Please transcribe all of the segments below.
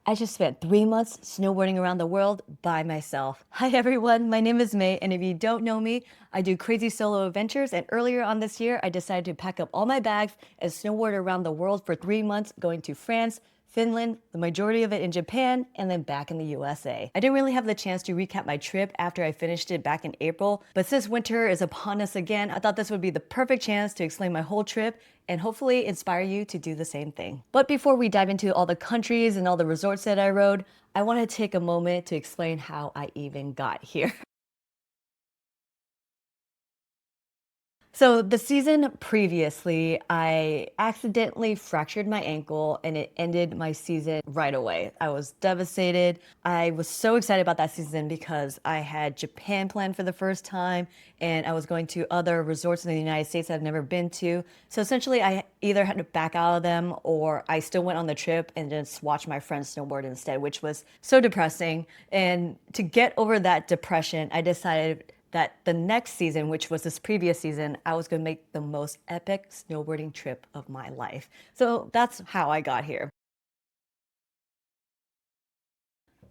I just spent 3 months snowboarding around the world by myself. Hi everyone, my name is May, and if you don't know me, I do crazy solo adventures, and earlier on this year, I decided to pack up all my bags and snowboard around the world for 3 months, going to France, Finland, the majority of it in Japan, and then back in the USA. I didn't really have the chance to recap my trip after I finished it back in April, but since winter is upon us again, I thought this would be the perfect chance to explain my whole trip and hopefully inspire you to do the same thing. But before we dive into all the countries and all the resorts that I rode, I want to take a moment to explain how I even got here. So the season previously, I accidentally fractured my ankle and it ended my season right away. I was devastated. I was so excited about that season because I had Japan planned for the first time and I was going to other resorts in the United States I've never been to. So essentially I either had to back out of them or I still went on the trip and just watched my friends snowboard instead, which was so depressing. And to get over that depression, I decided that the next season, which was this previous season, I was gonna make the most epic snowboarding trip of my life. So that's how I got here.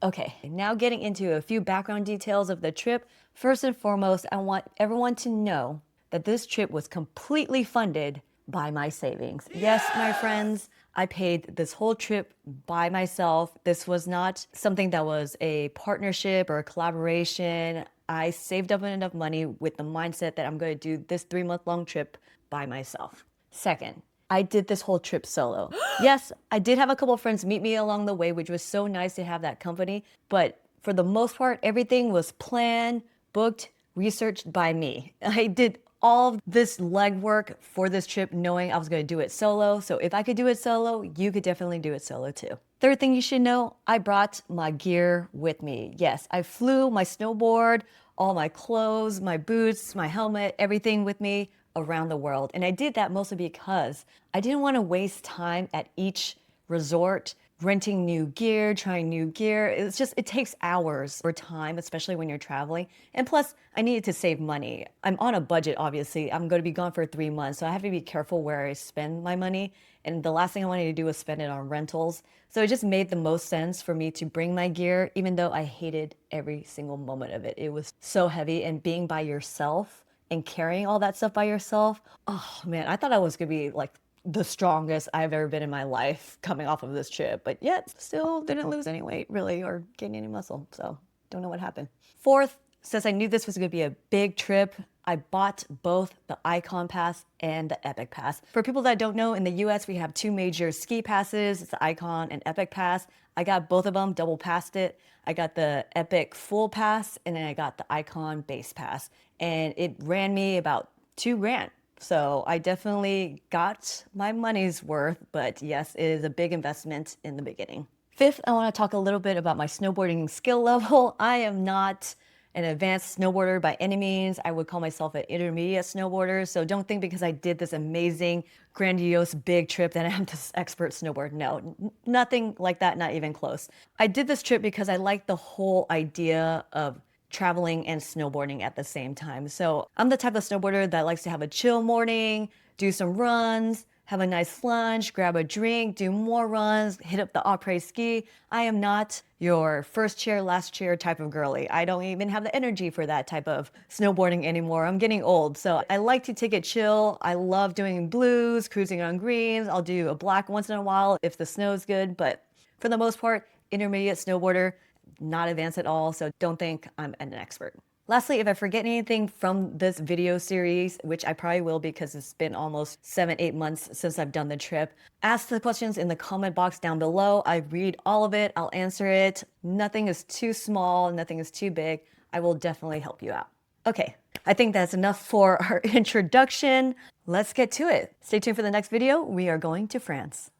Okay, now getting into a few background details of the trip. First and foremost, I want everyone to know that this trip was completely funded by my savings. Yes, my friends, I paid this whole trip by myself. This was not something that was a partnership or a collaboration. I saved up enough money with the mindset that I'm going to do this 3 month long trip by myself. Second, I did this whole trip solo. Yes, I did have a couple friends meet me along the way, which was so nice to have that company. But for the most part, everything was planned, booked, researched by me. I did all of this legwork for this trip knowing I was going to do it solo. So if I could do it solo, you could definitely do it solo too. Third thing you should know, I brought my gear with me. Yes, I flew my snowboard, all my clothes, my boots, my helmet, everything with me around the world. And I did that mostly because I didn't want to waste time at each resort renting new gear, trying new gear. It's just, it takes hours or time, especially when you're traveling. And plus, I needed to save money. I'm on a budget, obviously. I'm going to be gone for 3 months, so I have to be careful where I spend my money. And the last thing I wanted to do was spend it on rentals. So it just made the most sense for me to bring my gear, even though I hated every single moment of it. It was so heavy, and being by yourself and carrying all that stuff by yourself, oh man, I thought I was gonna be like the strongest I've ever been in my life coming off of this trip, but yet still didn't lose any weight really or gain any muscle. So don't know what happened. Fourth, since I knew this was gonna be a big trip, I bought both the Icon Pass and the Epic Pass. For people that don't know, in the US, we have two major ski passes. It's the Icon and Epic Pass. I got both of them, double passed it. I got the Epic Full Pass, and then I got the Icon Base Pass. And it ran me about 2 grand. So I definitely got my money's worth, but yes, it is a big investment in the beginning. Fifth, I want to talk a little bit about my snowboarding skill level. I am not an advanced snowboarder by any means. I would call myself an intermediate snowboarder. So don't think because I did this amazing, grandiose, big trip that I'm this expert snowboarder. No, nothing like that, not even close. I did this trip because I like the whole idea of traveling and snowboarding at the same time. So I'm the type of snowboarder that likes to have a chill morning, do some runs, have a nice lunch, grab a drink, do more runs, hit up the après ski. I am not your first chair, last chair type of girly. I don't even have the energy for that type of snowboarding anymore. I'm getting old, so I like to take it chill. I love doing blues, cruising on greens. I'll do a black once in a while if the snow's good, but for the most part, intermediate snowboarder, not advanced at all, so don't think I'm an expert. Lastly, if I forget anything from this video series, which I probably will because it's been almost 7, 8 months since I've done the trip, ask the questions in the comment box down below. I read all of it, I'll answer it. Nothing is too small, nothing is too big. I will definitely help you out. Okay, I think that's enough for our introduction. Let's get to it. Stay tuned for the next video. We are going to France.